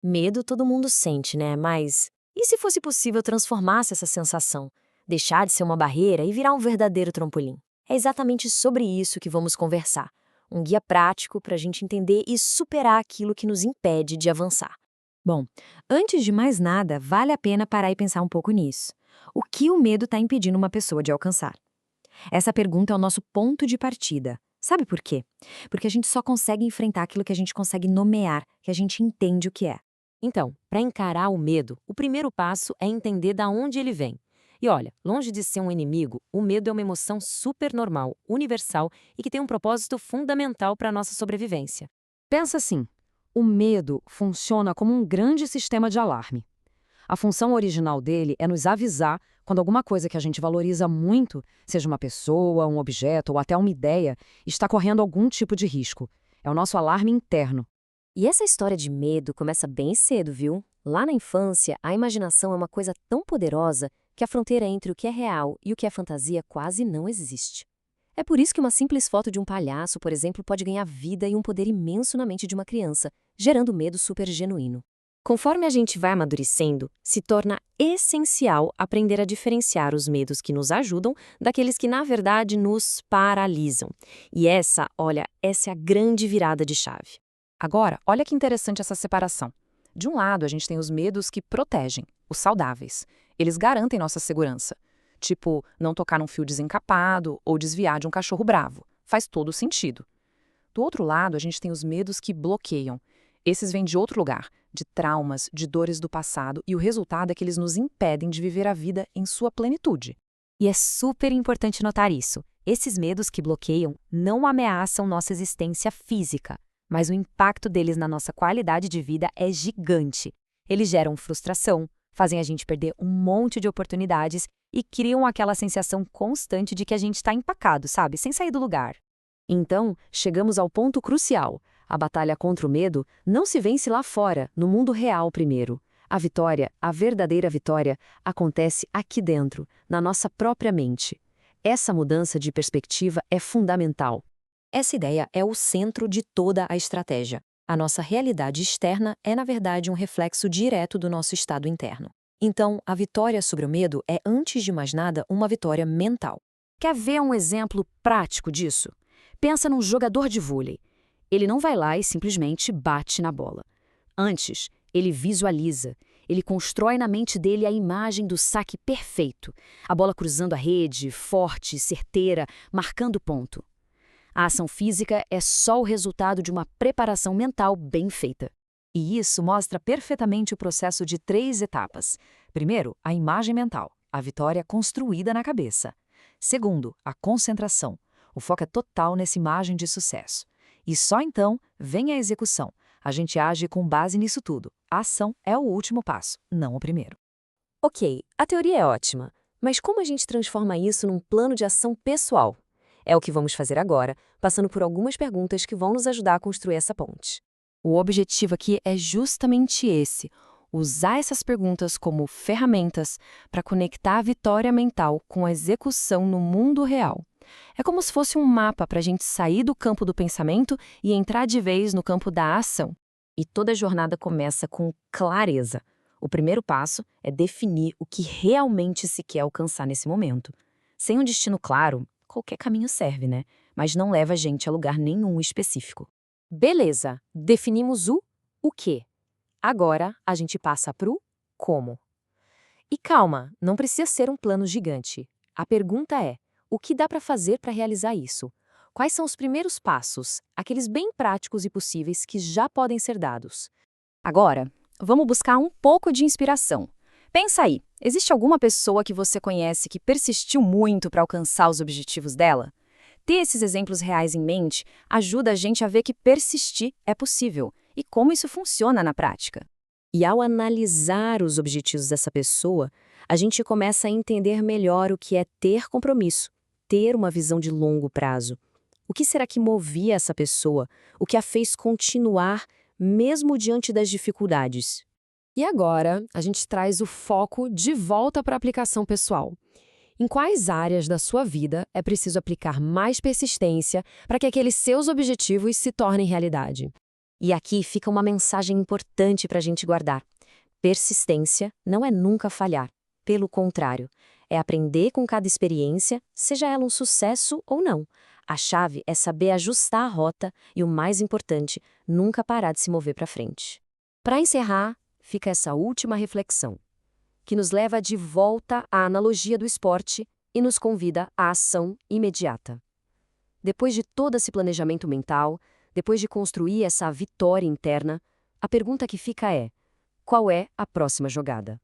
Medo todo mundo sente, né? Mas e se fosse possível transformasse essa sensação, deixar de ser uma barreira e virar um verdadeiro trampolim? É exatamente sobre isso que vamos conversar. Um guia prático para a gente entender e superar aquilo que nos impede de avançar. Bom, antes de mais nada, vale a pena parar e pensar um pouco nisso. O que o medo está impedindo uma pessoa de alcançar? Essa pergunta é o nosso ponto de partida. Sabe por quê? Porque a gente só consegue enfrentar aquilo que a gente consegue nomear, que a gente entende o que é. Então, para encarar o medo, o primeiro passo é entender de onde ele vem. E olha, longe de ser um inimigo, o medo é uma emoção super normal, universal e que tem um propósito fundamental para a nossa sobrevivência. Pensa assim: o medo funciona como um grande sistema de alarme. A função original dele é nos avisar quando alguma coisa que a gente valoriza muito, seja uma pessoa, um objeto ou até uma ideia, está correndo algum tipo de risco. É o nosso alarme interno. E essa história de medo começa bem cedo, viu? Lá na infância, a imaginação é uma coisa tão poderosa que a fronteira entre o que é real e o que é fantasia quase não existe. É por isso que uma simples foto de um palhaço, por exemplo, pode ganhar vida e um poder imenso na mente de uma criança, gerando medo super genuíno. Conforme a gente vai amadurecendo, se torna essencial aprender a diferenciar os medos que nos ajudam daqueles que, na verdade, nos paralisam. E essa é a grande virada de chave. Agora, olha que interessante essa separação. De um lado, a gente tem os medos que protegem, os saudáveis. Eles garantem nossa segurança. Tipo, não tocar num fio desencapado ou desviar de um cachorro bravo. Faz todo sentido. Do outro lado, a gente tem os medos que bloqueiam. Esses vêm de outro lugar, de traumas, de dores do passado, e o resultado é que eles nos impedem de viver a vida em sua plenitude. E é super importante notar isso. Esses medos que bloqueiam não ameaçam nossa existência física, mas o impacto deles na nossa qualidade de vida é gigante. Eles geram frustração, fazem a gente perder um monte de oportunidades e criam aquela sensação constante de que a gente está empacado, sabe? Sem sair do lugar. Então, chegamos ao ponto crucial. A batalha contra o medo não se vence lá fora, no mundo real primeiro. A vitória, a verdadeira vitória, acontece aqui dentro, na nossa própria mente. Essa mudança de perspectiva é fundamental. Essa ideia é o centro de toda a estratégia. A nossa realidade externa é, na verdade, um reflexo direto do nosso estado interno. Então, a vitória sobre o medo é, antes de mais nada, uma vitória mental. Quer ver um exemplo prático disso? Pensa num jogador de vôlei. Ele não vai lá e simplesmente bate na bola. Antes, ele visualiza. Ele constrói na mente dele a imagem do saque perfeito. A bola cruzando a rede, forte, certeira, marcando ponto. A ação física é só o resultado de uma preparação mental bem feita. E isso mostra perfeitamente o processo de 3 etapas. Primeiro, a imagem mental, a vitória construída na cabeça. Segundo, a concentração. O foco é total nessa imagem de sucesso. E só então vem a execução. A gente age com base nisso tudo. A ação é o último passo, não o primeiro. Ok, a teoria é ótima, mas como a gente transforma isso num plano de ação pessoal? É o que vamos fazer agora, passando por algumas perguntas que vão nos ajudar a construir essa ponte. O objetivo aqui é justamente esse: usar essas perguntas como ferramentas para conectar a vitória mental com a execução no mundo real. É como se fosse um mapa para a gente sair do campo do pensamento e entrar de vez no campo da ação. E toda a jornada começa com clareza. O primeiro passo é definir o que realmente se quer alcançar nesse momento. Sem um destino claro, qualquer caminho serve, né? Mas não leva a gente a lugar nenhum específico. Beleza, definimos o quê. Agora a gente passa pro como. E calma, não precisa ser um plano gigante. A pergunta é: o que dá para fazer para realizar isso? Quais são os primeiros passos, aqueles bem práticos e possíveis que já podem ser dados? Agora, vamos buscar um pouco de inspiração. Pensa aí, existe alguma pessoa que você conhece que persistiu muito para alcançar os objetivos dela? Ter esses exemplos reais em mente ajuda a gente a ver que persistir é possível e como isso funciona na prática. E ao analisar os objetivos dessa pessoa, a gente começa a entender melhor o que é ter compromisso, ter uma visão de longo prazo. O que será que movia essa pessoa? O que a fez continuar mesmo diante das dificuldades? E agora, a gente traz o foco de volta para a aplicação pessoal. Em quais áreas da sua vida é preciso aplicar mais persistência para que aqueles seus objetivos se tornem realidade? E aqui fica uma mensagem importante para a gente guardar. Persistência não é nunca falhar. Pelo contrário, é aprender com cada experiência, seja ela um sucesso ou não. A chave é saber ajustar a rota e, o mais importante, nunca parar de se mover para frente. Para encerrar, fica essa última reflexão, que nos leva de volta à analogia do esporte e nos convida à ação imediata. Depois de todo esse planejamento mental, depois de construir essa vitória interna, a pergunta que fica é: qual é a próxima jogada?